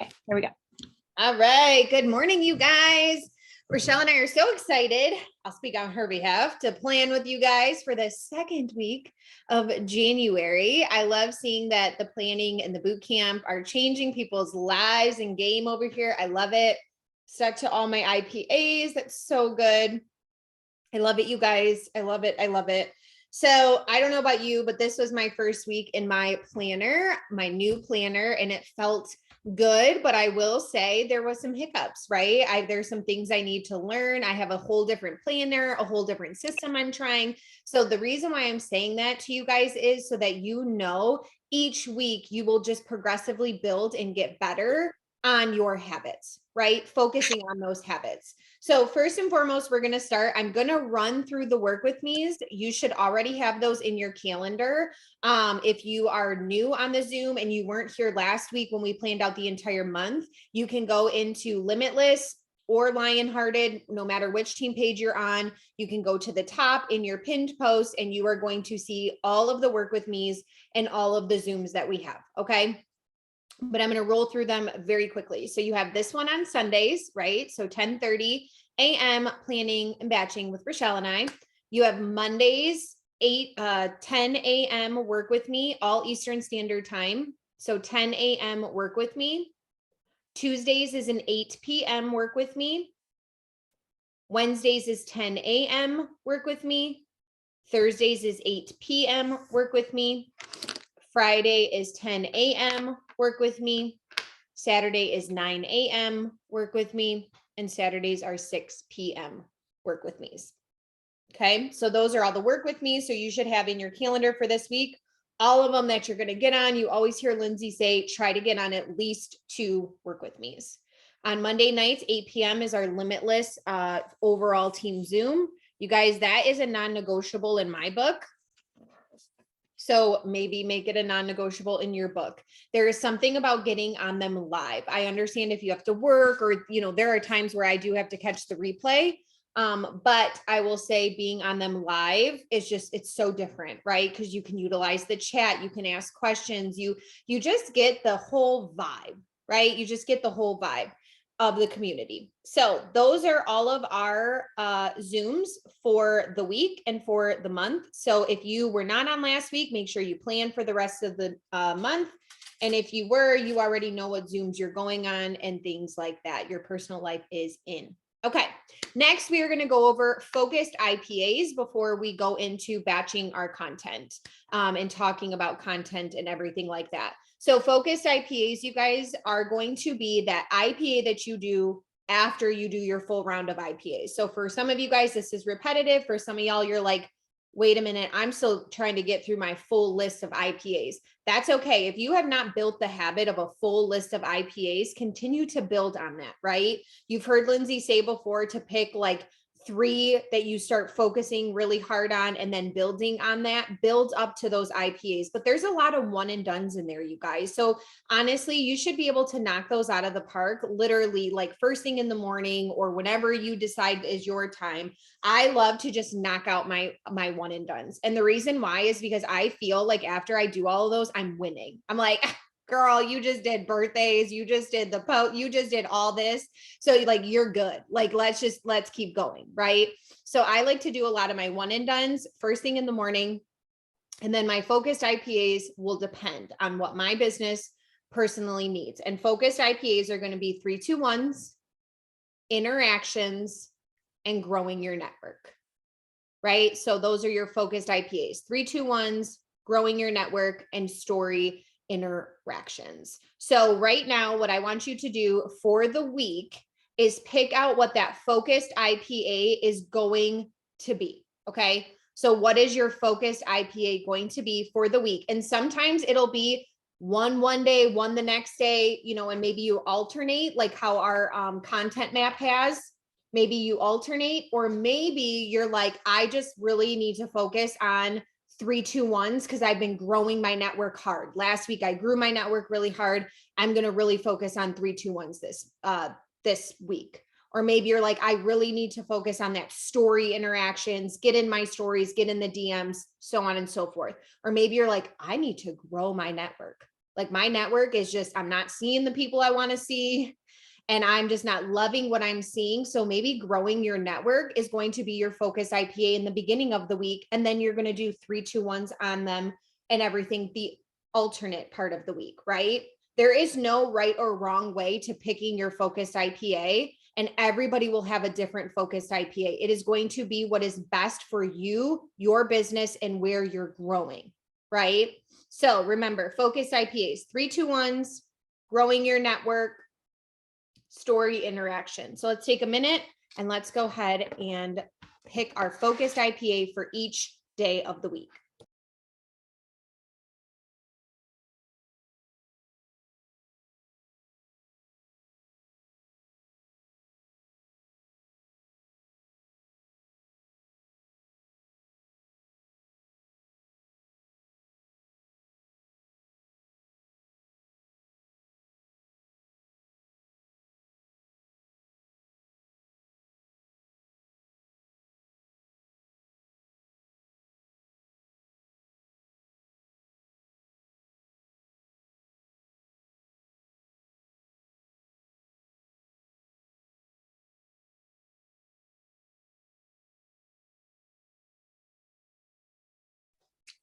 Okay, there we go. All right. Good morning, you guys. Rochelle and I are so excited. I'll speak on her behalf to plan with you guys for the second week of January. I love seeing that the planning and the boot camp are changing people's lives and game over here. I love it. Stuck to all my IPAs. That's so good. I love it, you guys. I love it. I love it. So I don't know about you, but this was my first week in my planner, my new planner, and it felt good, but I will say there was some hiccups, right? There's some things I need to learn. I have a whole different planner, a whole different system I'm trying. So the reason why I'm saying that to you guys is so that you know each week you will just progressively build and get better on your habits, right? Focusing on those habits. So first and foremost, we're going to start. I'm going to run through the work with me's. You should already have those in your calendar. If you are new on the Zoom and you weren't here last week when we planned out the entire month, you can go into Limitless or Lionhearted, no matter which team page you're on. You can go to the top in your pinned post and you are going to see all of the work with me's and all of the Zooms that we have. Okay. But I'm going to roll through them very quickly. So you have this one on Sundays, right? So 10:30 a.m. planning and batching with Rochelle and I. You have Mondays, 10 a.m. work with me, all Eastern Standard Time. So 10 a.m. work with me. Tuesdays is an 8 p.m. work with me. Wednesdays is 10 a.m. work with me. Thursdays is 8 p.m. work with me. Friday is 10 a.m. work with me. Saturday is 9 a.m. work with me. And Saturdays are 6 p.m. work with me's. Okay, so those are all the work with me. So you should have in your calendar for this week, all of them that you're going to get on. You always hear Lindsay say, try to get on at least 2 work with me's. On Monday nights, 8 p.m. is our Limitless overall team Zoom. You guys, that is a non-negotiable in my book. So maybe make it a non-negotiable in your book. There is something about getting on them live. I understand if you have to work or, there are times where I do have to catch the replay. But I will say being on them live is it's so different, right? Because you can utilize the chat, you can ask questions, you just get the whole vibe, right? You just get the whole vibe of the community. So those are all of our Zooms for the week and for the month. So if you were not on last week, make sure you plan for the rest of the month. And if you were, you already know what Zooms you're going on and things like that. Your personal life is in. Okay, next we are going to go over focused IPAs before we go into batching our content and talking about content and everything like that. So focused IPAs, you guys, are going to be that IPA that you do after you do your full round of IPAs. So for some of you guys, this is repetitive. For some of y'all, you're like, wait a minute, I'm still trying to get through my full list of IPAs. That's okay. If you have not built the habit of a full list of IPAs, continue to build on that, right? You've heard Lindsay say before to pick like 3 that you start focusing really hard on and then building on that, build up to those IPAs. But there's a lot of one and dones in there, you guys. So honestly, you should be able to knock those out of the park, literally like first thing in the morning or whenever you decide is your time. I love to just knock out my one and dones. And the reason why is because I feel like after I do all of those, I'm winning. I'm like, girl, you just did birthdays, you just did you just did all this. So like, you're good. Like, let's keep going. Right. So I like to do a lot of my one and dones first thing in the morning. And then my focused IPAs will depend on what my business personally needs. And focused IPAs are going to be 3-2-1s, interactions, and growing your network. Right. So those are your focused IPAs, 3-2-1s, growing your network, and story interactions. So right now, what I want you to do for the week is pick out what that focused IPA is going to be. Okay. So what is your focused IPA going to be for the week? And sometimes it'll be one day, one the next day, and maybe you alternate like how our content map has. Maybe you alternate, or maybe you're like, I just really need to focus on 3-2-1s because I've been growing my network hard. Last week, I grew my network really hard. I'm going to really focus on 3-2-1s this week. Or maybe you're like, I really need to focus on that story interactions, get in my stories, get in the DMs, so on and so forth. Or maybe you're like, I need to grow my network. Like my network is just, I'm not seeing the people I want to see, and I'm just not loving what I'm seeing. So maybe growing your network is going to be your focus IPA in the beginning of the week. And then you're going to do 3, 2, 1s on them and everything the alternate part of the week, right? There is no right or wrong way to picking your focused IPA, and everybody will have a different focused IPA. It is going to be what is best for you, your business, and where you're growing, right? So remember, focused IPAs, 3, 2, 1s, growing your network, story interaction. So let's take a minute and let's go ahead and pick our focused IPA for each day of the week.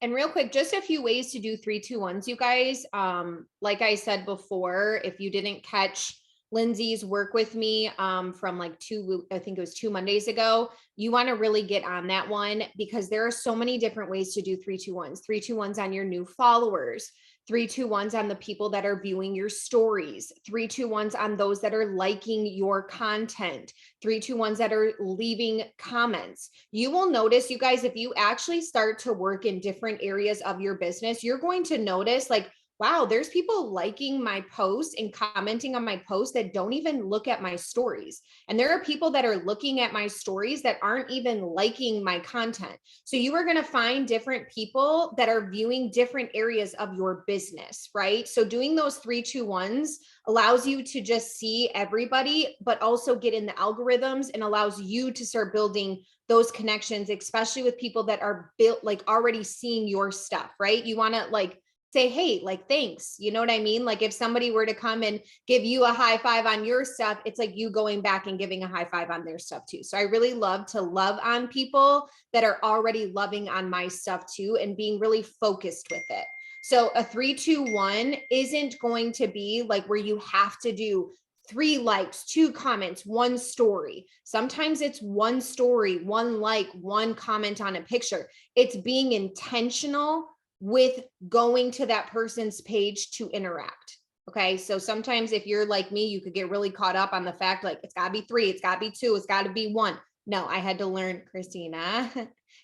And real quick, just a few ways to do 3, 2, 1s, you guys. Like I said before, if you didn't catch Lindsay's work with me from like I think it was 2 Mondays ago, you want to really get on that one, because there are so many different ways to do 3, 2, 1s. 3, 2, 1s on your new followers, 3, 2, 1s on the people that are viewing your stories, 3, 2, 1s on those that are liking your content, 3, 2, 1s that are leaving comments. You will notice, you guys, if you actually start to work in different areas of your business, you're going to notice like, wow, there's people liking my posts and commenting on my posts that don't even look at my stories. And there are people that are looking at my stories that aren't even liking my content. So you are going to find different people that are viewing different areas of your business, right? So doing those 3, 2, 1s allows you to just see everybody, but also get in the algorithms, and allows you to start building those connections, especially with people that are built like already seeing your stuff, right? You want to like say, hey, like, thanks. You know what I mean? Like if somebody were to come and give you a high five on your stuff, it's like you going back and giving a high five on their stuff too. So I really love to love on people that are already loving on my stuff too, and being really focused with it. So a 3, 2, 1 isn't going to be like where you have to do 3 likes, 2 comments, 1 story. Sometimes it's 1 story, 1 like, 1 comment on a picture. It's being intentional with going to that person's page to interact. Okay. So sometimes if you're like me, you could get really caught up on the fact like it's gotta be 3, it's gotta be 2, it's gotta be 1. No, I had to learn, Christina,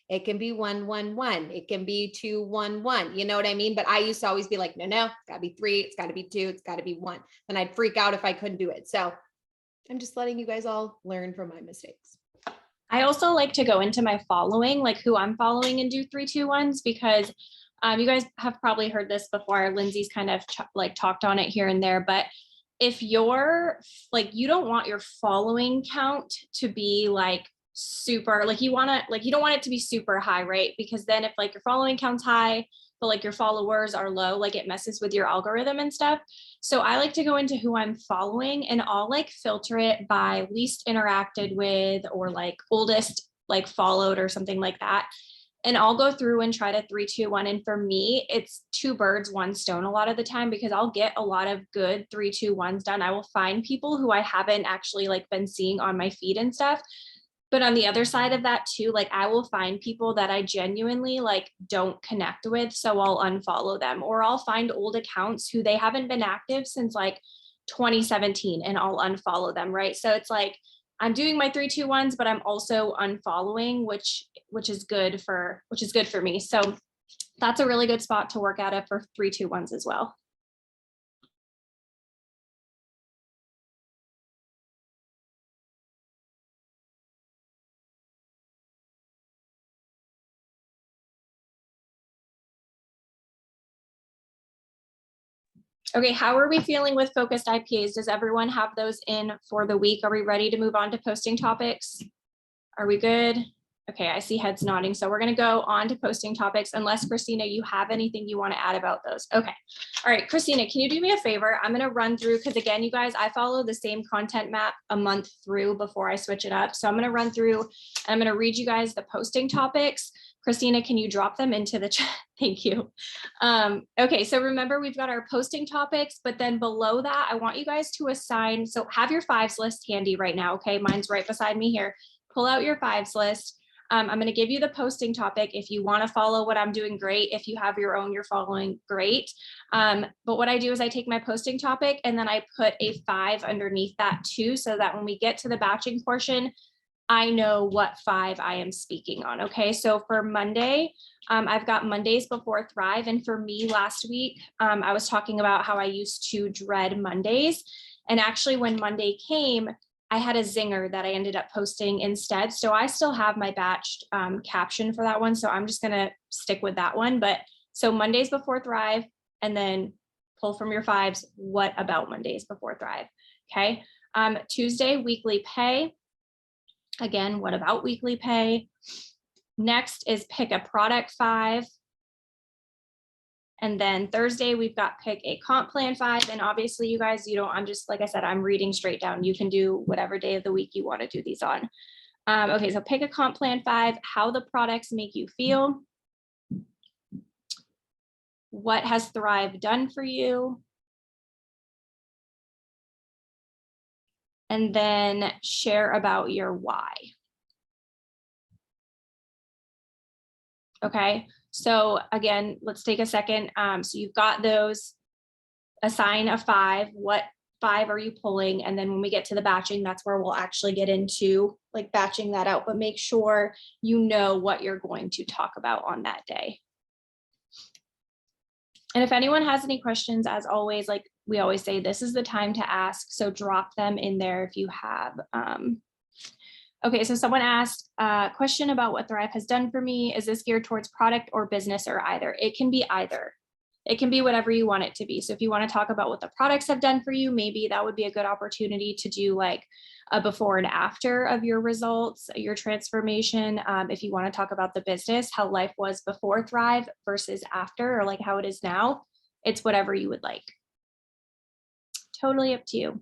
it can be 1, 1, 1. It can be 2, 1, 1. You know what I mean? But I used to always be like, no, it's gotta be 3, it's gotta be 2, it's gotta be 1. And I'd freak out if I couldn't do it. So I'm just letting you guys all learn from my mistakes. I also like to go into my following, like who I'm following, and do 3, 2, 1s, because you guys have probably heard this before. Lindsay's kind of like talked on it here and there, but if you're like, you don't want your following count to be like super, like you want to, like, you don't want it to be super high, right? Because then if like your following count's high, but like your followers are low, like it messes with your algorithm and stuff. So I like to go into who I'm following, and I'll like filter it by least interacted with, or like oldest like followed, or something like that. And I'll go through and try to 3, 2, 1. And for me, it's 2 birds, 1 stone a lot of the time, because I'll get a lot of good 3, 2, 1s done. I will find people who I haven't actually like been seeing on my feed and stuff. But on the other side of that too, like I will find people that I genuinely like don't connect with. So I'll unfollow them, or I'll find old accounts who they haven't been active since like 2017, and I'll unfollow them. Right. So it's like, I'm doing my 3, 2, 1s, but I'm also unfollowing, which is good for me. So that's a really good spot to work out of for 3, 2, 1s as well. Okay, how are we feeling with focused IPAs? Does everyone have those in for the week? Are we ready to move on to posting topics? Are we good? Okay, I see heads nodding. So we're going to go on to posting topics unless Christina, you have anything you want to add about those. Okay. All right, Christina, can you do me a favor? I'm going to run through, because again, you guys, I follow the same content map a month through before I switch it up. So I'm going to run through and I'm going to read you guys the posting topics. Christina, can you drop them into the chat? Thank you. Okay, so remember we've got our posting topics, but then below that, I want you guys to assign, so have your fives list handy right now, okay? Mine's right beside me here. Pull out your fives list. I'm going to give you the posting topic. If you want to follow what I'm doing, great. If you have your own you're following, great. But what I do is I take my posting topic and then I put a 5 underneath that too, so that when we get to the batching portion, I know what 5 I am speaking on. Okay, so for Monday, I've got Mondays before Thrive. And for me last week, I was talking about how I used to dread Mondays. And actually when Monday came, I had a zinger that I ended up posting instead. So I still have my batched caption for that one. So I'm just gonna stick with that one. But so Mondays before Thrive, and then pull from your 5s, what about Mondays before Thrive? Okay, Tuesday, weekly pay. Again, what about weekly pay? Next is pick a product 5. And then Thursday, we've got pick a comp plan 5. And obviously you guys, I'm just, like I said, I'm reading straight down. You can do whatever day of the week you want to do these on. Okay, so pick a comp plan 5, how the products make you feel. What has Thrive done for you? And then share about your why. Okay, so again, let's take a second. So you've got those, assign a 5, what 5 are you pulling? And then when we get to the batching, that's where we'll actually get into like batching that out, but make sure you know what you're going to talk about on that day. And if anyone has any questions, as always, like we always say, this is the time to ask. So drop them in there if you have. Okay, so someone asked a question about what Thrive has done for me. Is this geared towards product or business or either? It can be either. It can be whatever you want it to be. So if you want to talk about what the products have done for you, maybe that would be a good opportunity to do like a before and after of your results, your transformation. If you want to talk about the business, how life was before Thrive versus after, or like how it is now, it's whatever you would like. Totally up to you.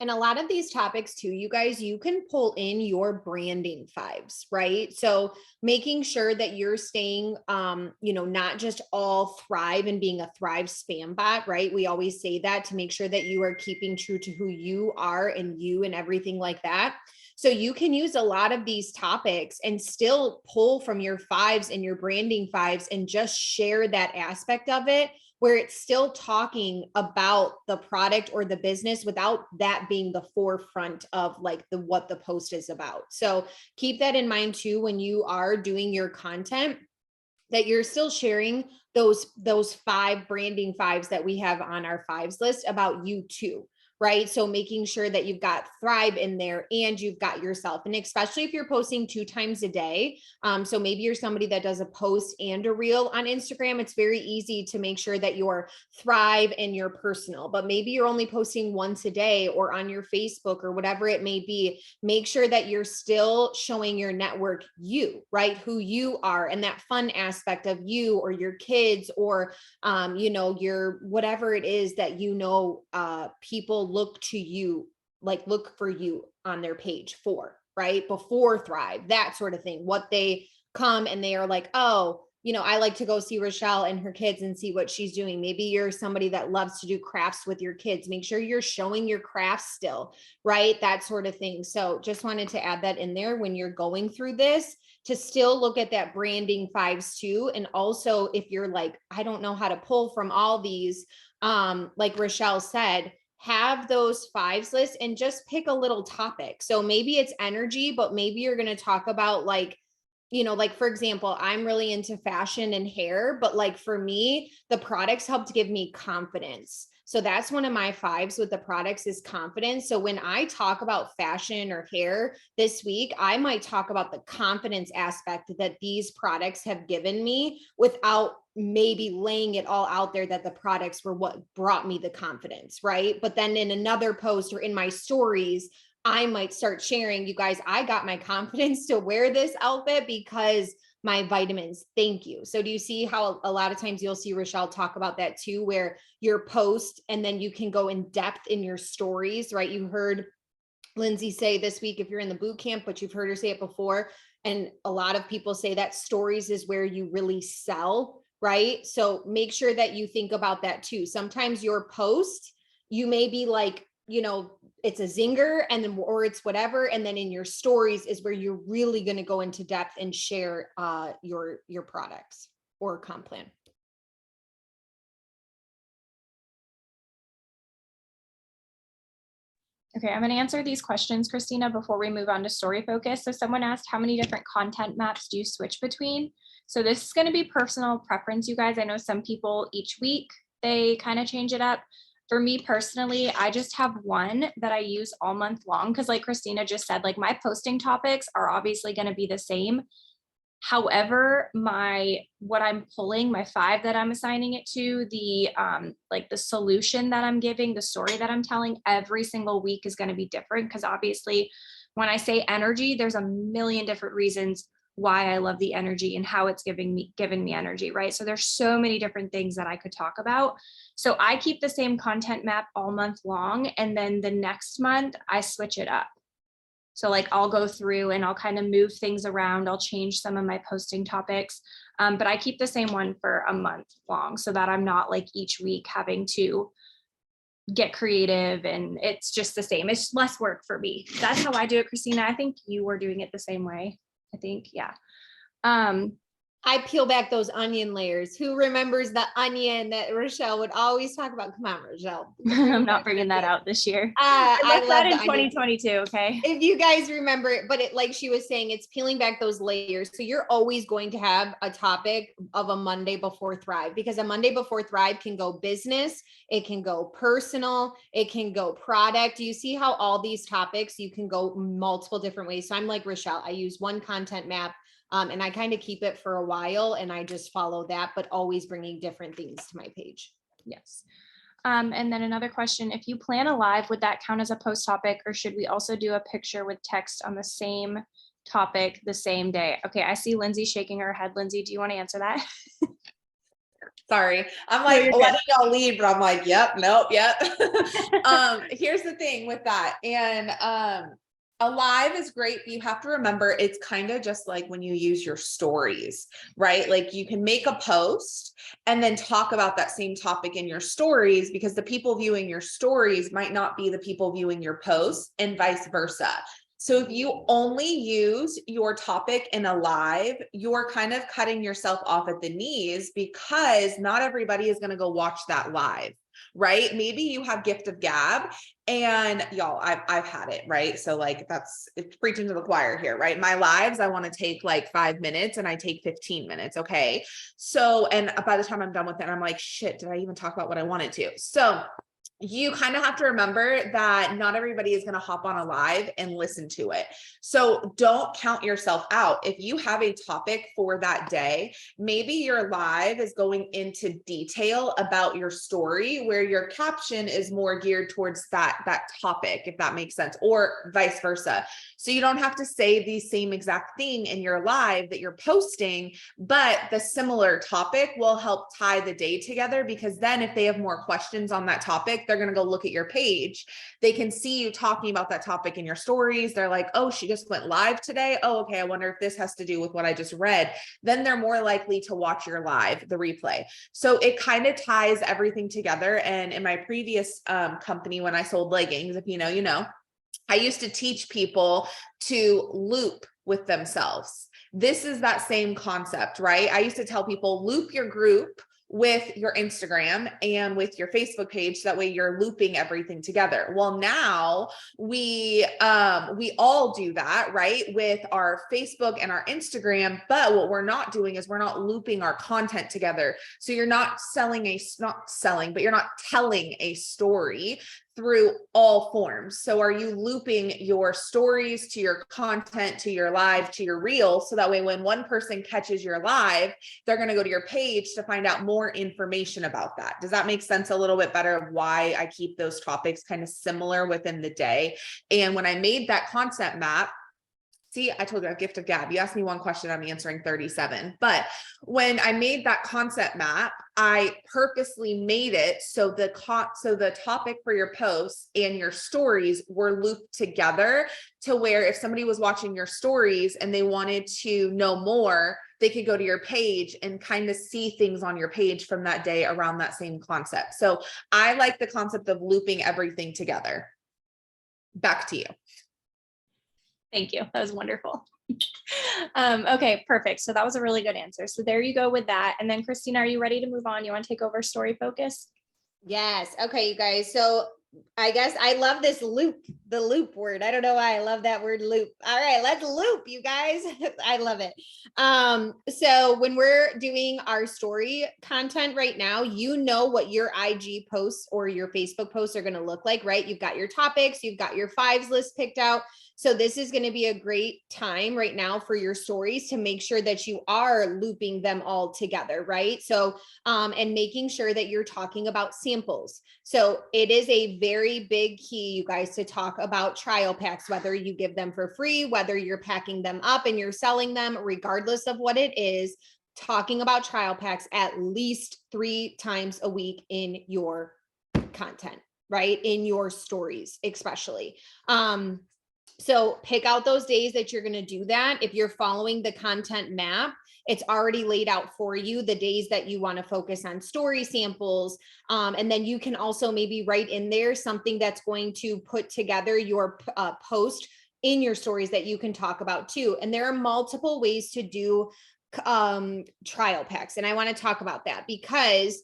And a lot of these topics too, you guys, you can pull in your branding 5s, right? So making sure that you're staying, not just all Thrive and being a Thrive spam bot, right? We always say that to make sure that you are keeping true to who you are and everything like that. So you can use a lot of these topics and still pull from your 5s and your branding 5s and just share that aspect of it, where it's still talking about the product or the business without that being the forefront of like what the post is about. So keep that in mind too, when you are doing your content, that you're still sharing those 5 branding 5s that we have on our 5s list about you too. Right. So making sure that you've got Thrive in there and you've got yourself, and especially if you're posting 2 times a day. So maybe you're somebody that does a post and a reel on Instagram. It's very easy to make sure that your Thrive and your personal, but maybe you're only posting once a day or on your Facebook or whatever it may be. Make sure that you're still showing your network you, right? Who you are and that fun aspect of you or your kids or, your whatever it is that, people look to you, like look for you on their page for, right? Before Thrive, that sort of thing. What they come and they are like, oh, I like to go see Rochelle and her kids and see what she's doing. Maybe you're somebody that loves to do crafts with your kids. Make sure you're showing your crafts still, right? That sort of thing. So just wanted to add that in there when you're going through this, to still look at that branding 5s too. And also if you're like, I don't know how to pull from all these, like Rochelle said, have those 5s list and just pick a little topic. So maybe it's energy, but maybe you're going to talk about like for example, I'm really into fashion and hair, but like for me, the products helped give me confidence. So that's one of my 5s with the products is confidence. So when I talk about fashion or hair this week, I might talk about the confidence aspect that these products have given me without maybe laying it all out there that the products were what brought me the confidence, right? But then in another post or in my stories, I might start sharing, you guys, I got my confidence to wear this outfit because my vitamins. Thank you. So do you see how a lot of times you'll see Rochelle talk about that too, where your post and then you can go in depth in your stories, right? You heard Lindsay say this week, if you're in the boot camp, but you've heard her say it before. And a lot of people say that stories is where you really sell, right? So make sure that you think about that too. Sometimes your post, you may be like, you know, it's a zinger and then, or it's whatever. And then in your stories is where you're really going to go into depth and share your products or comp plan. Okay, I'm going to answer these questions, Christina, before we move on to story focus. So someone asked, how many different content maps do you switch between? So this is going to be personal preference, you guys. I know some people each week, they kind of change it up. For me personally, I just have one that I use all month long because like Christina just said, like my posting topics are obviously going to be the same. However, what I'm pulling, my 5 that I'm assigning it to, the like the solution that I'm giving, the story that I'm telling every single week is going to be different because obviously when I say energy, there's a million different reasons why I love the energy and how it's giving me energy, right? So there's so many different things that I could talk about. So I keep the same content map all month long, and then the next month I switch it up. So like I'll go through and I'll kind of move things around. I'll change some of my posting topics, but I keep the same one for a month long so that I'm not like each week having to get creative and it's just the same. It's less work for me. That's how I do it, Christina. I think you were doing it the same way. I think, yeah. I peel back those onion layers. Who remembers the onion that Rochelle would always talk about? Come on, Rochelle. I'm not bringing that out this year. I love that in the 2022. Okay. If you guys remember it, but it, like she was saying, it's peeling back those layers. So you're always going to have a topic of a Monday Before Thrive, because a Monday Before Thrive can go business, it can go personal, it can go product. You see how all these topics, you can go multiple different ways. So I'm like Rochelle, I use one content map. And I kind of keep it for a while and I just follow that, but always bringing different things to my page. Yes. And then another question, if you plan a live, would that count as a post topic, or should we also do a picture with text on the same topic the same day? Okay, I see Lindsay shaking her head. Lindsay, do you want to answer that? Sorry, I'm like letting y'all lead, but I'm like, yep, nope, yep. Here's the thing with that. And a live is great, but you have to remember it's kind of just like when you use your stories, right? Like you can make a post and then talk about that same topic in your stories, because the people viewing your stories might not be the people viewing your posts, and vice versa. So if you only use your topic in a live, you're kind of cutting yourself off at the knees, because not everybody is going to go watch that live, right? Maybe you have gift of gab, and y'all, I've had it, right? So like it's preaching to the choir here, right? My lives, I want to take like 5 minutes and I take 15 minutes. Okay. So, and by the time I'm done with it, I'm like, shit, did I even talk about what I wanted to? So you kind of have to remember that not everybody is going to hop on a live and listen to it. So don't count yourself out. If you have a topic for that day, maybe your live is going into detail about your story, where your caption is more geared towards that topic, if that makes sense, or vice versa. So you don't have to say the same exact thing in your live that you're posting, but the similar topic will help tie the day together, because then if they have more questions on that topic, they're going to go look at your page. They can see you talking about that topic in your stories. They're like, oh, she just went live today. Oh, okay. I wonder if this has to do with what I just read. Then they're more likely to watch your live, the replay. So it kind of ties everything together. And in my previous company, when I sold leggings, if you know, you know, I used to teach people to loop with themselves. This is that same concept, right? I used to tell people, loop your group with your Instagram and with your Facebook page. So that way you're looping everything together. Well, now we all do that, right? With our Facebook and our Instagram. But what we're not doing is we're not looping our content together. So you're not telling a story through all forms. So are you looping your stories to your content, to your live, to your reel? So that way, when one person catches your live, they're going to go to your page to find out more information about that. Does that make sense a little bit better of why I keep those topics kind of similar within the day? And when I made that concept map, see, I told you a gift of gab. You asked me one question, I'm answering 37. But when I made that concept map, I purposely made it so the topic for your posts and your stories were looped together, to where if somebody was watching your stories and they wanted to know more, they could go to your page and kind of see things on your page from that day around that same concept. So I like the concept of looping everything together. Back to you. Thank you. That was wonderful. Okay, perfect. So that was a really good answer. So there you go with that. And then Christina, are you ready to move on? You want to take over story focus? Yes. Okay, you guys. So I guess I love this loop, the loop word. I don't know why I love that word loop. All right, let's loop, you guys. I love it. So when we're doing our story content right now, you know what your IG posts or your Facebook posts are going to look like, right? You've got your topics, you've got your fives list picked out. So this is going to be a great time right now for your stories to make sure that you are looping them all together, right? So, and making sure that you're talking about samples. So it is a very big key, you guys, to talk about trial packs, whether you give them for free, whether you're packing them up and you're selling them, regardless of what it is, talking about trial packs at least 3 times a week in your content, right? In your stories, especially. So pick out those days that you're going to do that. If you're following the content map, it's already laid out for you the days that you want to focus on story samples. And then you can also maybe write in there something that's going to put together your post in your stories that you can talk about too. And there are multiple ways to do trial packs. And I want to talk about that because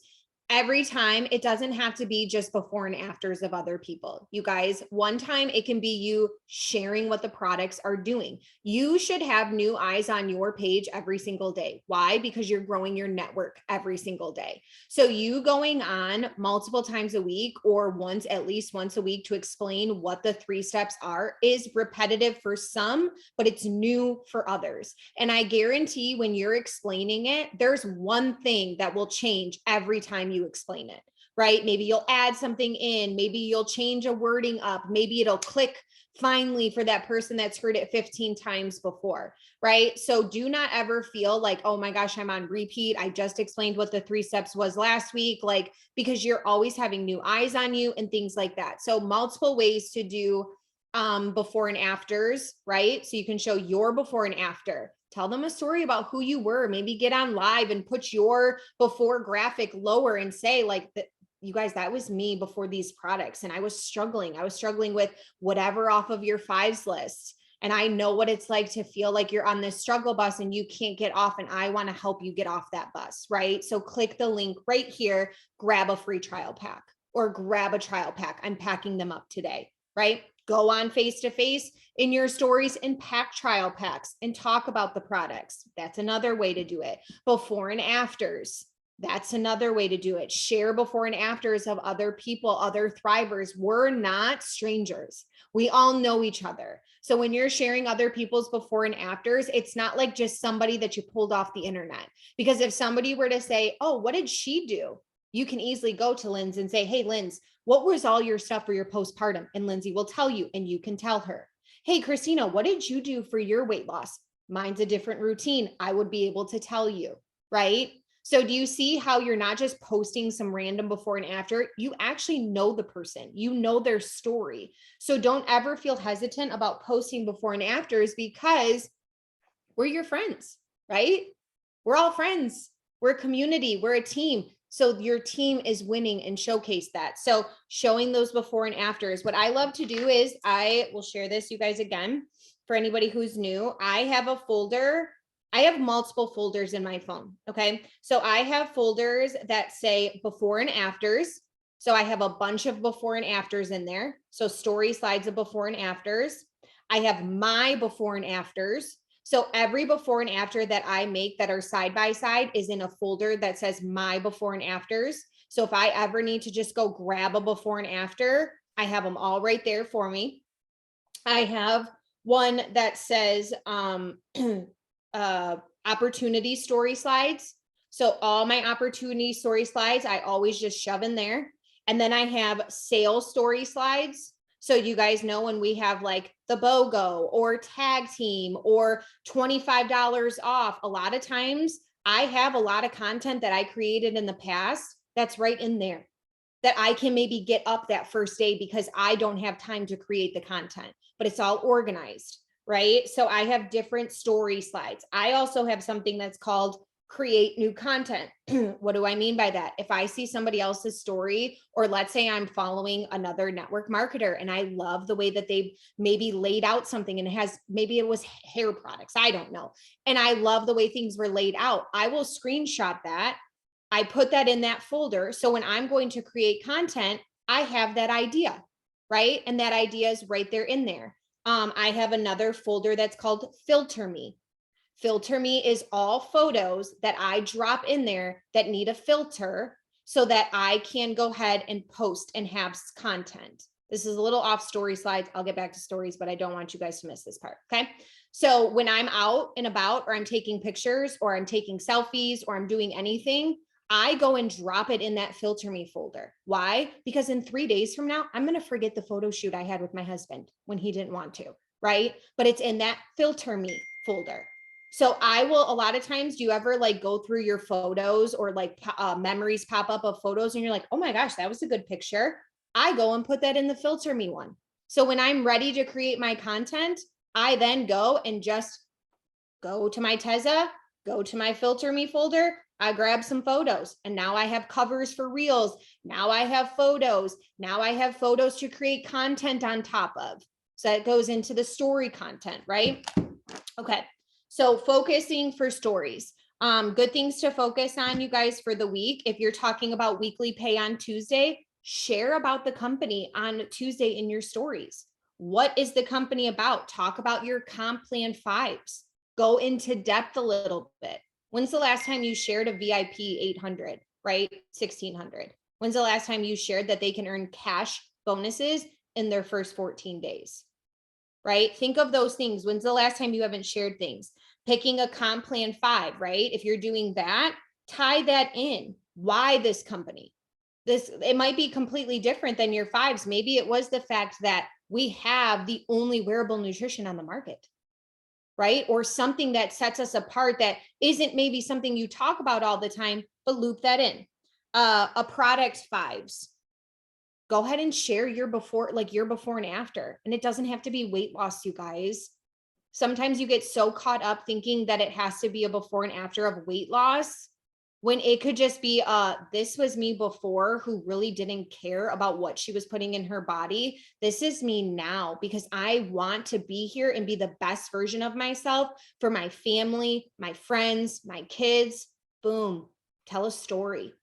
every time, it doesn't have to be just before and afters of other people. You guys, one time it can be you sharing what the products are doing. You should have new eyes on your page every single day. Why? Because you're growing your network every single day. So you going on multiple times a week or at least once a week to explain what the 3 steps are is repetitive for some, but it's new for others. And I guarantee when you're explaining it, there's one thing that will change every time you explain it, right? Maybe you'll add something in, maybe you'll change a wording up, maybe it'll click finally for that person that's heard it 15 times before, right? So do not ever feel like, oh my gosh, I'm on repeat. I just explained what the 3 steps was last week, like, because you're always having new eyes on you and things like that. So multiple ways to do before and afters, right? So you can show your before and after. Tell them a story about who you were. Maybe get on live and put your before graphic lower and say like, you guys, that was me before these products. And I was struggling. with whatever off of your fives list. And I know what it's like to feel like you're on this struggle bus and you can't get off. And I want to help you get off that bus, right? So click the link right here, grab a free trial pack or grab a trial pack. I'm packing them up today, right? Go on face-to-face in your stories and pack trial packs and talk about the products. That's another way to do it. Before and afters. That's another way to do it. Share before and afters of other people, other thrivers. We're not strangers. We all know each other. So when you're sharing other people's before and afters, it's not like just somebody that you pulled off the internet. Because if somebody were to say, oh, what did she do? You can easily go to Linz and say, hey, Linz, what was all your stuff for your postpartum? And Lindsay will tell you, and you can tell her. Hey, Christina, what did you do for your weight loss? Mine's a different routine. I would be able to tell you, right? So do you see how you're not just posting some random before and after? You actually know the person, you know their story. So don't ever feel hesitant about posting before and afters because we're your friends, right? We're all friends. We're a community. We're a team. So your team is winning and showcase that. So showing those before and afters. What I love to do is I will share this, you guys, again, for anybody who's new. I have a folder. I have multiple folders in my phone. Okay. So I have folders that say before and afters. So I have a bunch of before and afters in there. So story slides of before and afters. I have my before and afters. So every before and after that I make that are side by side is in a folder that says my before and afters. So if I ever need to just go grab a before and after, I have them all right there for me. I have one that says opportunity story slides. So all my opportunity story slides, I always just shove in there. And then I have sales story slides. So you guys know when we have like the BOGO or tag team or $25 off, a lot of times I have a lot of content that I created in the past that's right in there that I can maybe get up that first day because I don't have time to create the content, but it's all organized, right? So I have different story slides. I also have something that's called create new content. What do I mean by that? If I see somebody else's story, or let's say I'm following another network marketer and I love the way that they maybe laid out something and it has, maybe it was hair products, I don't know. And I love the way things were laid out. I will screenshot that. I put that in that folder. So when I'm going to create content, I have that idea, right? And that idea is right there in there. I have another folder that's called Filter Me. Filter Me is all photos that I drop in there that need a filter so that I can go ahead and post and have content. This is a little off story slides. I'll get back to stories, but I don't want you guys to miss this part. Okay. So when I'm out and about, or I'm taking pictures, or I'm taking selfies, or I'm doing anything, I go and drop it in that Filter Me folder. Why? Because in 3 days from now, I'm going to forget the photo shoot I had with my husband when he didn't want to, right? But it's in that Filter Me folder. So I will, a lot of times, do you ever like go through your photos or like memories pop up of photos and you're like, oh my gosh, that was a good picture. I go and put that in the Filter Me one. So when I'm ready to create my content, I then go and just go to my Tezza, go to my Filter Me folder. I grab some photos and now I have covers for reels. Now I have photos. Now I have photos to create content on top of. So that goes into the story content, right? Okay. So focusing for stories. Good things to focus on, you guys, for the week. If you're talking about weekly pay on Tuesday, share about the company on Tuesday in your stories. What is the company about? Talk about your comp plan 5s. Go into depth a little bit. When's the last time you shared a VIP 800, right? 1600. When's the last time you shared that they can earn cash bonuses in their first 14 days, right? Think of those things. When's the last time you haven't shared things? Picking a comp plan 5, right? If you're doing that, tie that in. Why this company? It might be completely different than your 5s. Maybe it was the fact that we have the only wearable nutrition on the market, right? Or something that sets us apart that isn't maybe something you talk about all the time, but loop that in. A product 5s. Go ahead and share your before and after. And it doesn't have to be weight loss, you guys. Sometimes you get so caught up thinking that it has to be a before and after of weight loss, when it could just be this was me before, who really didn't care about what she was putting in her body. This is me now, because I want to be here and be the best version of myself for my family, my friends, my kids. Boom. Tell a story.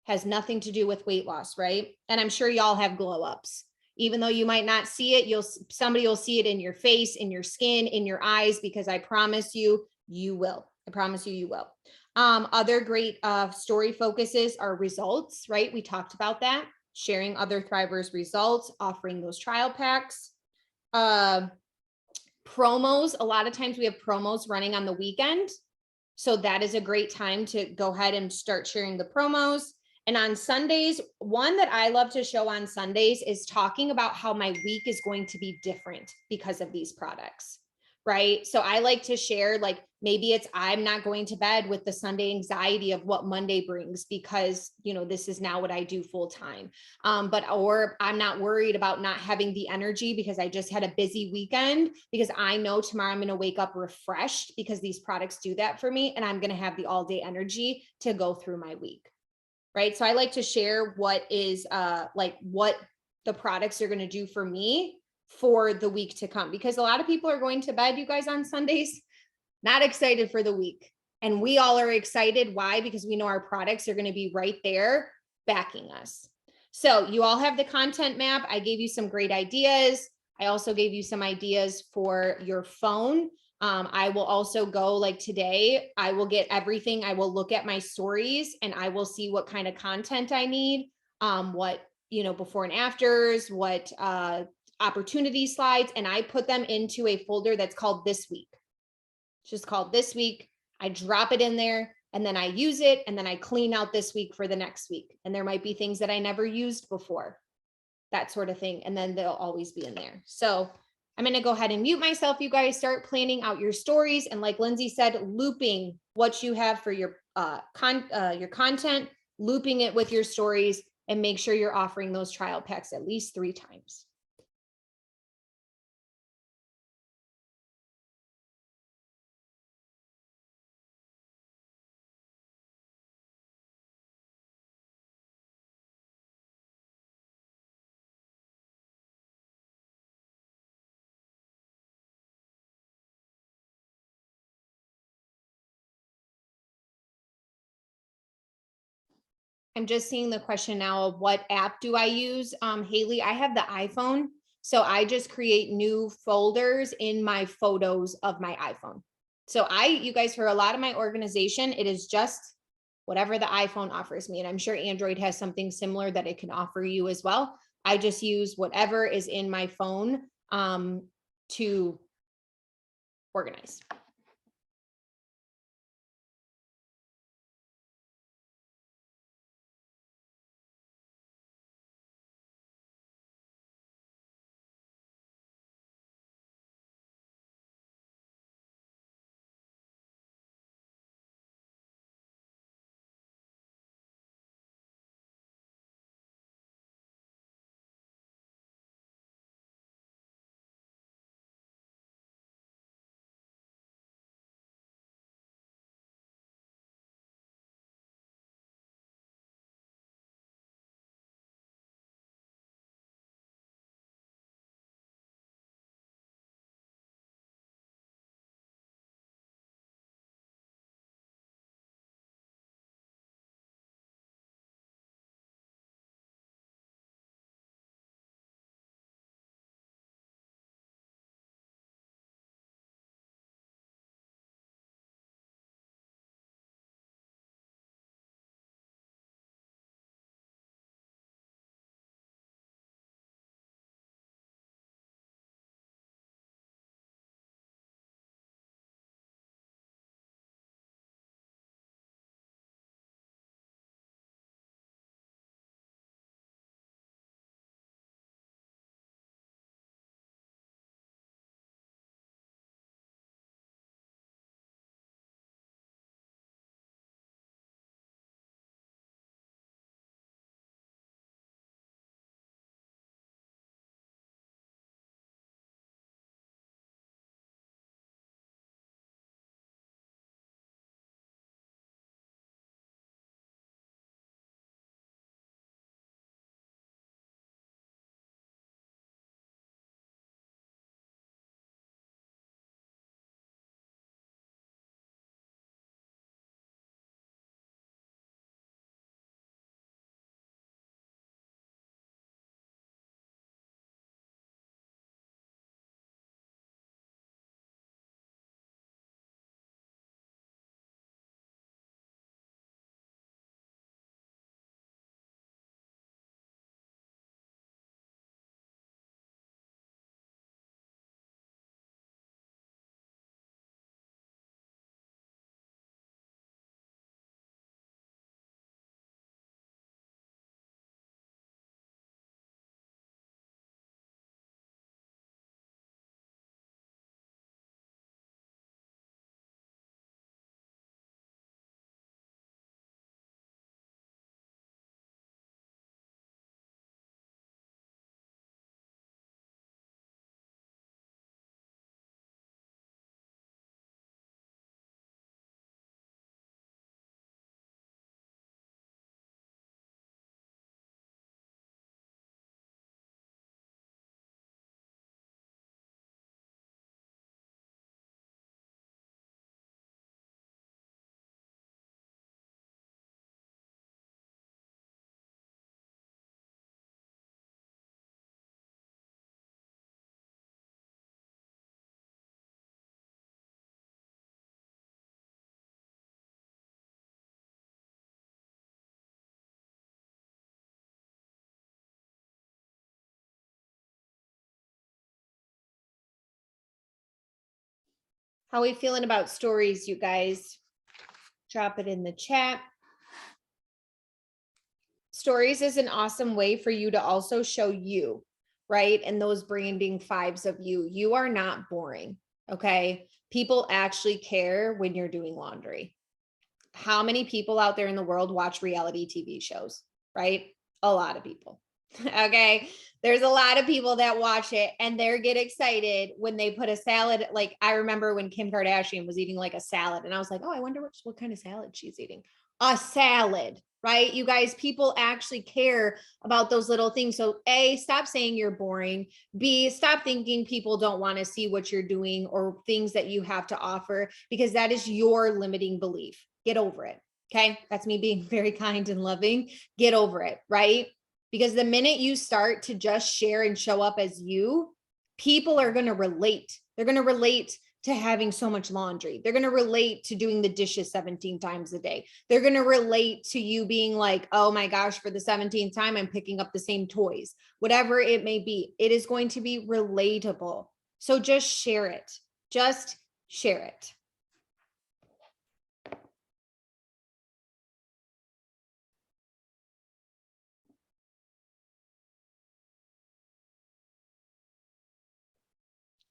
Has nothing to do with weight loss, right? And I'm sure y'all have glow ups. Even though you might not see it, somebody will see it in your face, in your skin, in your eyes, because I promise you, you will. I promise you, you will. Other great story focuses are results, right? We talked about that. Sharing other Thrivers results, offering those trial packs. Promos, a lot of times we have promos running on the weekend. So that is a great time to go ahead and start sharing the promos. And on Sundays, one that I love to show on Sundays is talking about how my week is going to be different because of these products, right? So I like to share, like, maybe it's I'm not going to bed with the Sunday anxiety of what Monday brings, because, you know, this is now what I do full time. Or I'm not worried about not having the energy because I just had a busy weekend, because I know tomorrow I'm going to wake up refreshed because these products do that for me. And I'm going to have the all day energy to go through my week. Right. So I like to share what is what the products are going to do for me for the week to come, because a lot of people are going to bed, you guys, on Sundays, not excited for the week. And we all are excited. Why? Because we know our products are going to be right there backing us. So you all have the content map. I gave you some great ideas. I also gave you some ideas for your phone. I will also go, like today, I will get everything. I will look at my stories and I will see what kind of content I need, what before and afters, what opportunity slides, and I put them into a folder that's called This Week. It's just called This Week. I drop it in there and then I use it, and then I clean out this week for the next week. And there might be things that I never used before, that sort of thing. And then they'll always be in there. So I'm going to go ahead and mute myself. You guys start planning out your stories. And like Lindsay said, looping what you have for your content, looping it with your stories, and make sure you're offering those trial packs at least 3 times. I'm just seeing the question now of what app do I use? Haley, I have the iPhone. So I just create new folders in my photos of my iPhone. So you guys, for a lot of my organization, it is just whatever the iPhone offers me. And I'm sure Android has something similar that it can offer you as well. I just use whatever is in my phone to organize. How we feeling about stories, you guys? Drop it in the chat. Stories is an awesome way for you to also show you, right? And those branding fives of you. You are not boring, okay? People actually care when you're doing laundry. How many people out there in the world watch reality TV shows, right? A lot of people. Okay. There's a lot of people that watch it and they get excited when they put a salad. Like I remember when Kim Kardashian was eating like a salad and I was like, oh, I wonder what kind of salad she's eating. A salad, right? You guys, people actually care about those little things. So A, stop saying you're boring. B, stop thinking people don't want to see what you're doing or things that you have to offer, because that is your limiting belief. Get over it. Okay. That's me being very kind and loving. Get over it, right? Because the minute you start to just share and show up as you, people are going to relate. They're going to relate to having so much laundry. They're going to relate to doing the dishes 17 times a day. They're going to relate to you being like, oh my gosh, for the 17th time, I'm picking up the same toys, whatever it may be. It is going to be relatable. So just share it. Just share it.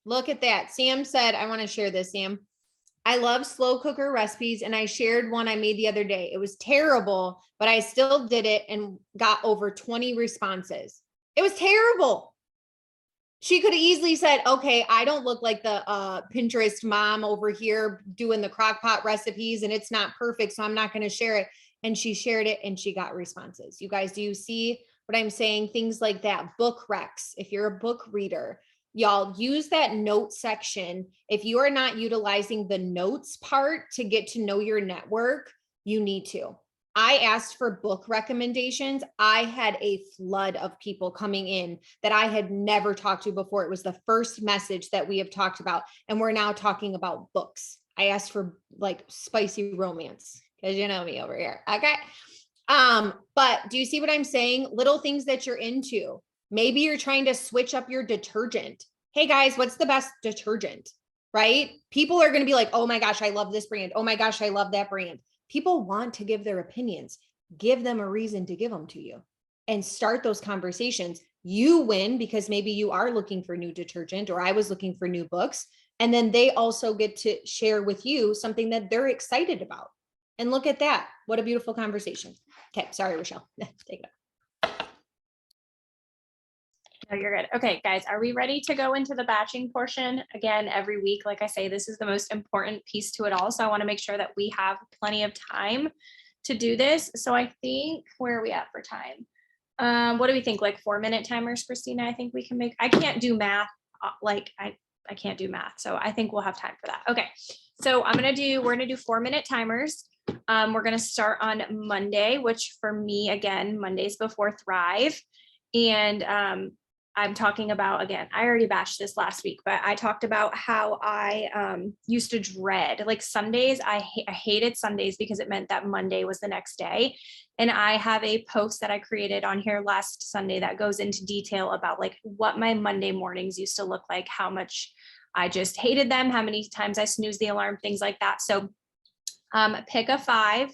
Look at that. Sam said, I want to share this, Sam. I love slow cooker recipes, and I shared one I made the other day. It was terrible, but I still did it and got over 20 responses. It was terrible. She could have easily said, okay, I don't look like the Pinterest mom over here doing the crock pot recipes and it's not perfect, so I'm not going to share it. And she shared it and she got responses. You guys, do you see what I'm saying? Things like that. Book recs. If you're a book reader, y'all use that note section. If you are not utilizing the notes part to get to know your network, you need to. I asked for book recommendations. I had a flood of people coming in that I had never talked to before. It was the first message that we have talked about, and we're now talking about books. I asked for like spicy romance because you know me over here. Okay. But do you see what I'm saying? Little things that you're into. Maybe you're trying to switch up your detergent. Hey guys, what's the best detergent? Right? People are going to be like, oh my gosh, I love this brand. Oh my gosh, I love that brand. People want to give their opinions. Give them a reason to give them to you and start those conversations. You win because maybe you are looking for new detergent, or I was looking for new books. And then they also get to share with you something that they're excited about. And look at that. What a beautiful conversation. Okay. Sorry, Rochelle. Take it up. No, you're good. Okay, guys, are we ready to go into the batching portion? Again, every week, like I say, this is the most important piece to it all. So I want to make sure that we have plenty of time to do this. So I think, where are we at for time? What do we think? Like 4-minute timers, Christina? I think we can make, I can't do math. I can't do math. So I think we'll have time for that. Okay. So we're going to do 4-minute timers. We're going to start on Monday, which for me, again, Mondays before Thrive. And I'm talking about, again, I already bashed this last week, but I talked about how I used to dread like Sundays. I hated Sundays because it meant that Monday was the next day. And I have a post that I created on here last Sunday that goes into detail about like what my Monday mornings used to look like, how much I just hated them, how many times I snoozed the alarm, things like that. So pick a 5.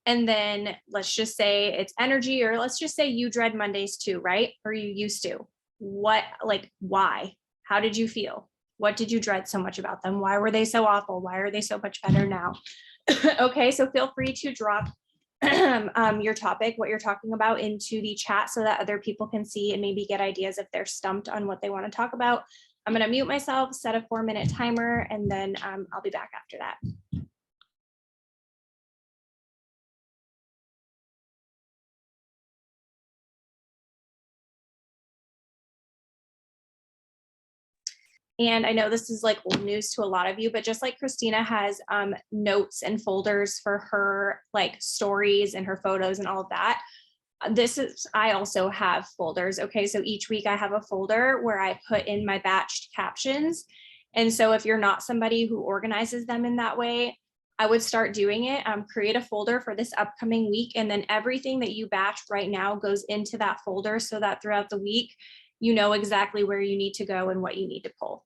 And then let's just say it's energy, or let's just say you dread Mondays too, right? Or you used to. What, like, why? How did you feel? What did you dread so much about them? Why were they so awful? Why are they so much better now? Okay, so feel free to drop your topic, what you're talking about, into the chat so that other people can see and maybe get ideas if they're stumped on what they want to talk about. I'm going to mute myself, set a 4-minute timer, and then I'll be back after that. And I know this is like old news to a lot of you, but just like Christina has notes and folders for her like stories and her photos and all of that, I also have folders. Okay, so each week I have a folder where I put in my batched captions. And so if you're not somebody who organizes them in that way, I would start doing it. Create a folder for this upcoming week, and then everything that you batch right now goes into that folder so that throughout the week, you know exactly where you need to go and what you need to pull.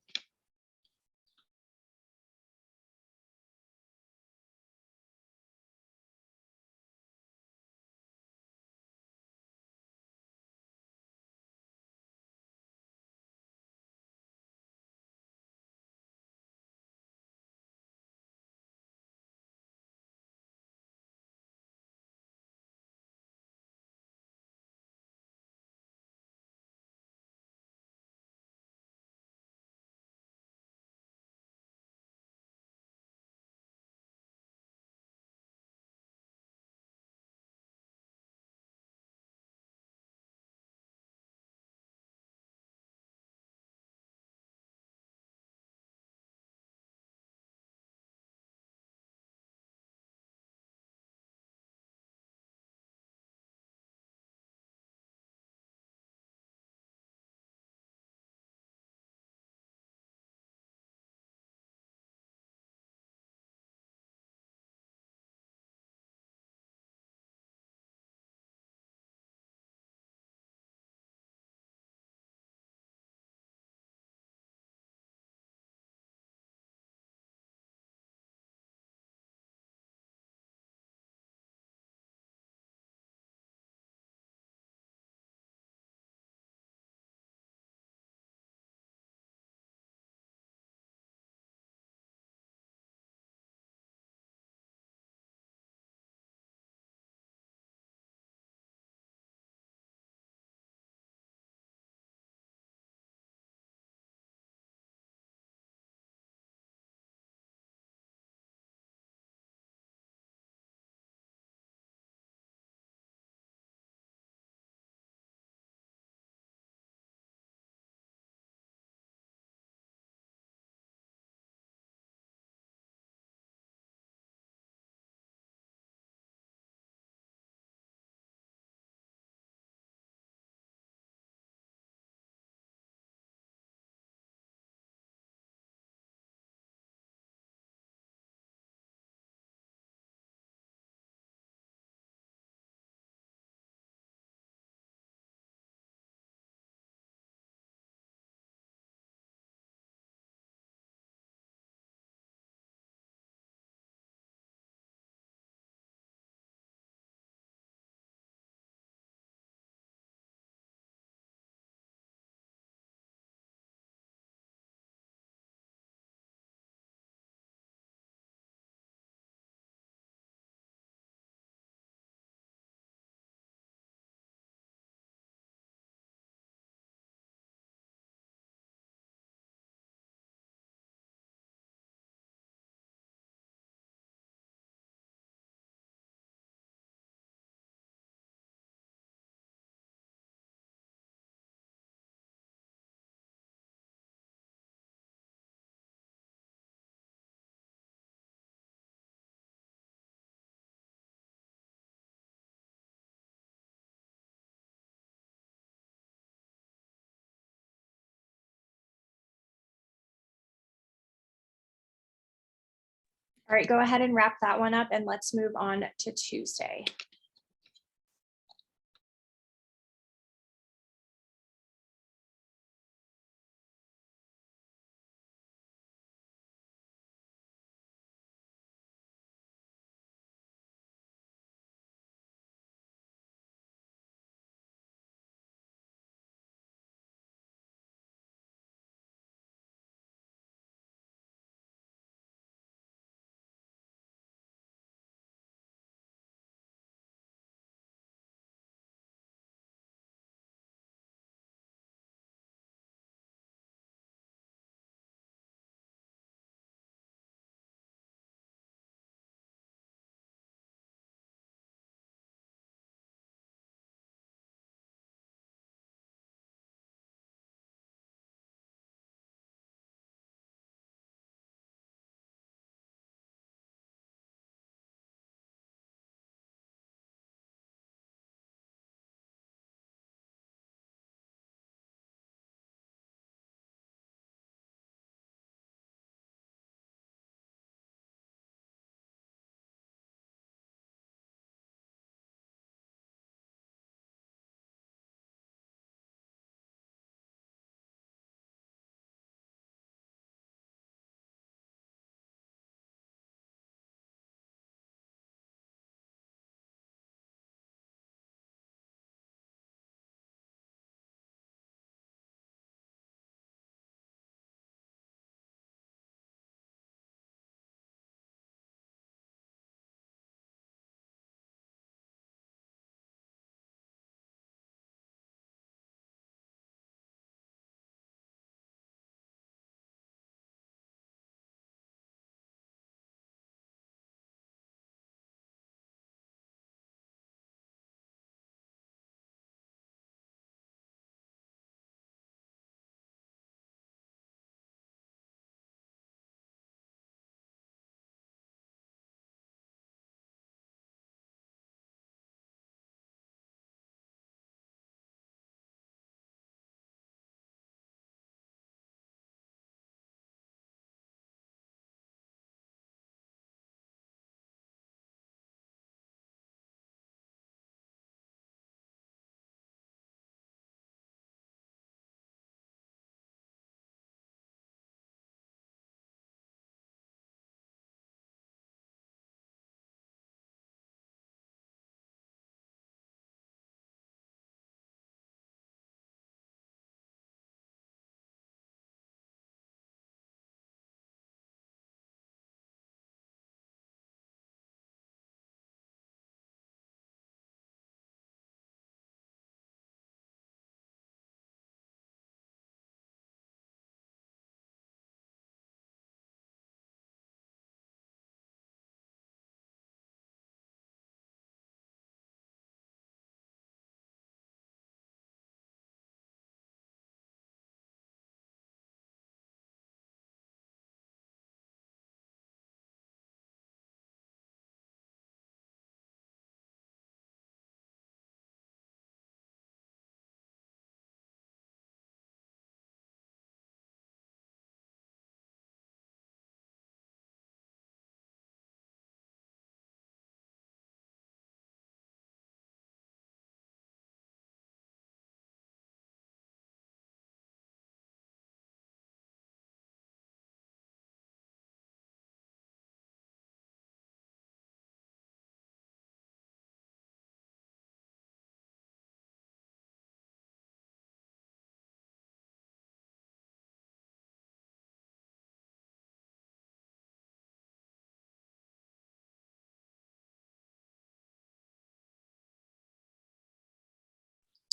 All right, go ahead and wrap that one up and let's move on to Tuesday.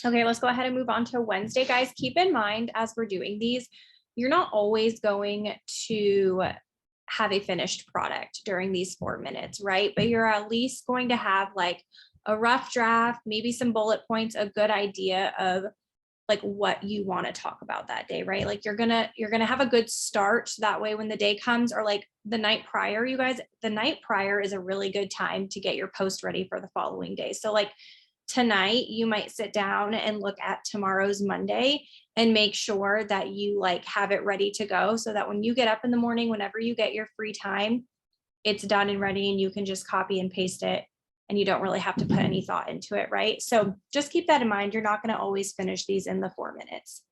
Okay, let's go ahead and move on to Wednesday, guys. Keep in mind, as we're doing these, you're not always going to have a finished product during these 4 minutes, right? But you're at least going to have like a rough draft, maybe some bullet points, a good idea of like what you want to talk about that day, right? Like you're gonna have a good start. So that way when the day comes, or like the night prior, you guys, the night prior is a really good time to get your post ready for the following day. So like tonight, you might sit down and look at tomorrow's Monday and make sure that you like have it ready to go so that when you get up in the morning, whenever you get your free time, it's done and ready and you can just copy and paste it and you don't really have to put any thought into it, right? So just keep that in mind. You're not going to always finish these in the 4 minutes.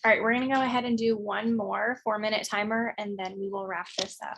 All right, we're going to go ahead and do one more 4-minute timer, and then we will wrap this up.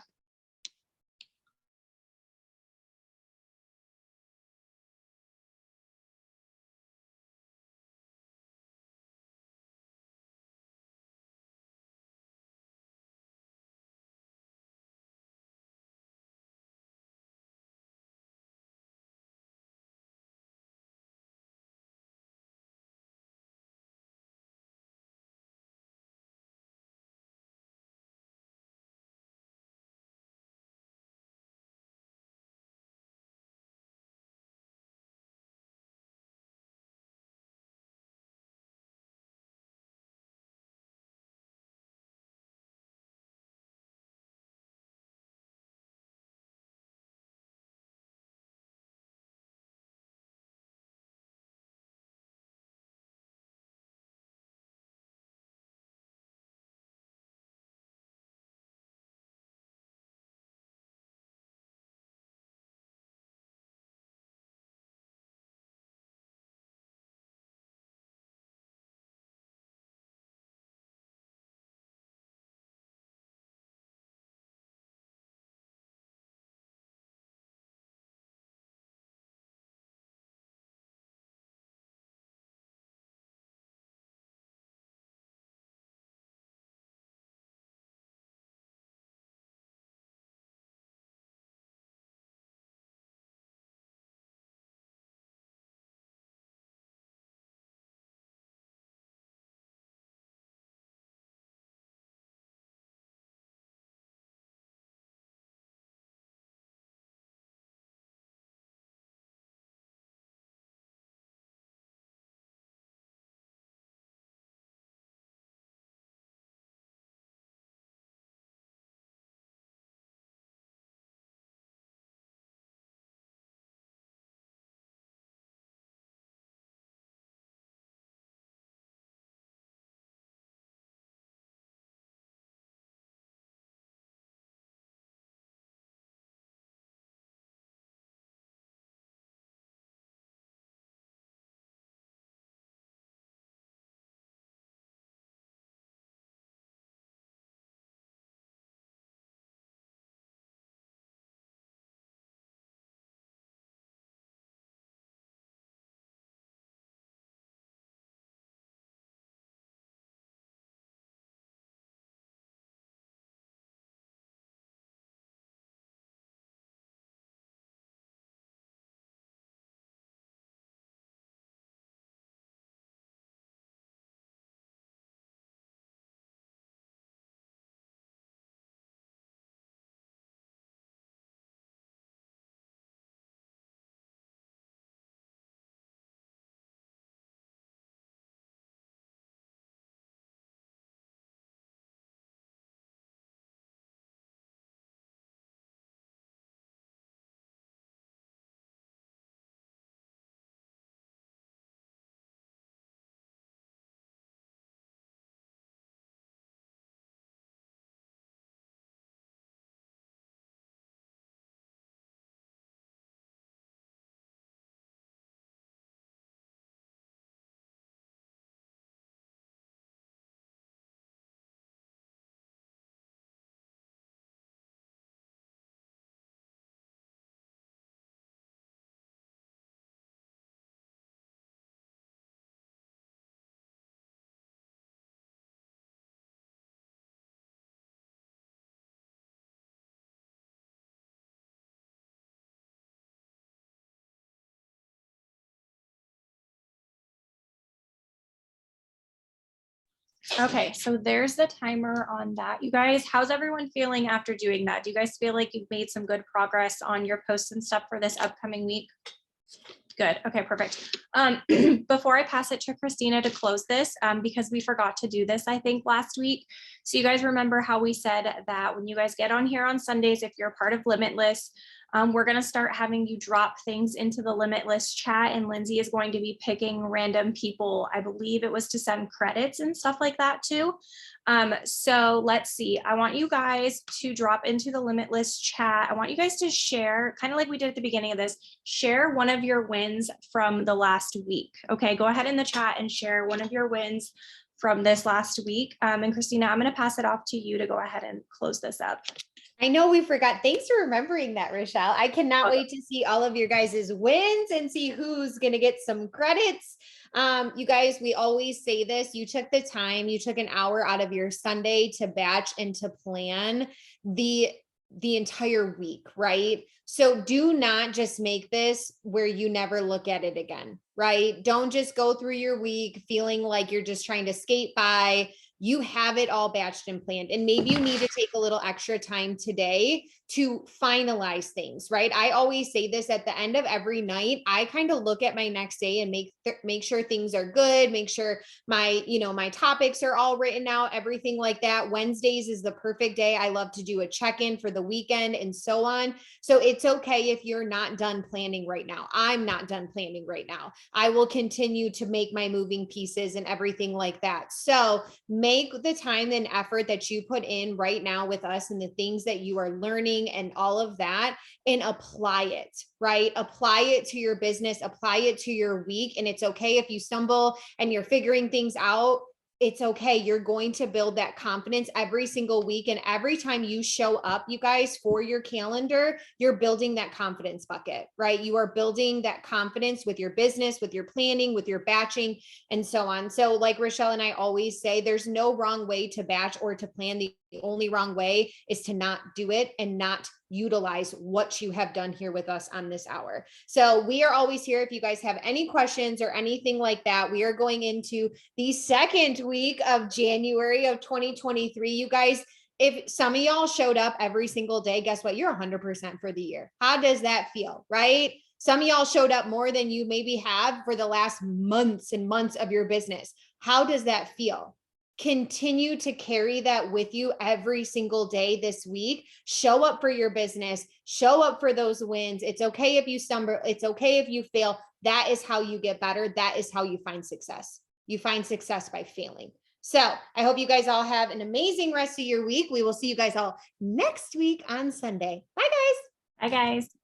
Okay, so there's the timer on that. You guys, how's everyone feeling after doing that? Do you guys feel like you've made some good progress on your posts and stuff for this upcoming week? Good. Okay, perfect. Before I pass it to Christina to close this, because we forgot to do this, I think last week. So you guys remember how we said that when you guys get on here on Sundays, if you're part of Limitless, we're going to start having you drop things into the Limitless chat, and Lindsay is going to be picking random people. I believe it was to send credits and stuff like that too. So let's see. I want you guys to drop into the Limitless chat. I want you guys to share, kind of like we did at the beginning of this, share one of your wins from the last week. Okay, go ahead in the chat and share one of your wins from this last week. And Christina, I'm going to pass it off to you to go ahead and close this up. I know we forgot. Thanks for remembering that, Rochelle. I cannot wait to see all of your guys' wins and see who's going to get some credits. You guys, we always say this, you took the time, you took an hour out of your Sunday to batch and to plan the entire week, right? So do not just make this where you never look at it again, right? Don't just go through your week feeling like you're just trying to skate by. You have it all batched and planned, and maybe you need to take a little extra time today to finalize things, right? I always say this at the end of every night. I kind of look at my next day and make sure things are good, make sure my, my topics are all written out, everything like that. Wednesdays is the perfect day. I love to do a check-in for the weekend and so on. So it's okay if you're not done planning right now. I'm not done planning right now. I will continue to make my moving pieces and everything like that. So make the time and effort that you put in right now with us and the things that you are learning and all of that, and apply it, right? Apply it to your business, apply it to your week. And it's okay if you stumble and you're figuring things out. It's okay. You're going to build that confidence every single week. And every time you show up, you guys, for your calendar, you're building that confidence bucket, right? You are building that confidence with your business, with your planning, with your batching, and so on. So like Rochelle and I always say, there's no wrong way to batch or to plan. The only wrong way is to not do it and not utilize what you have done here with us on this hour. So we are always here. If you guys have any questions or anything like that, we are going into the second week of January of 2023. You guys, if some of y'all showed up every single day, guess what? You're 100% for the year. How does that feel, right? Some of y'all showed up more than you maybe have for the last months and months of your business. How does that feel? Continue to carry that with you every single day this week. Show up for your business, show up for those wins. It's okay if you stumble, it's okay if you fail. That is how you get better. That is how you find success. You find success by failing. So I hope you guys all have an amazing rest of your week. We will see you guys all next week on Sunday. Bye, guys. Bye, guys.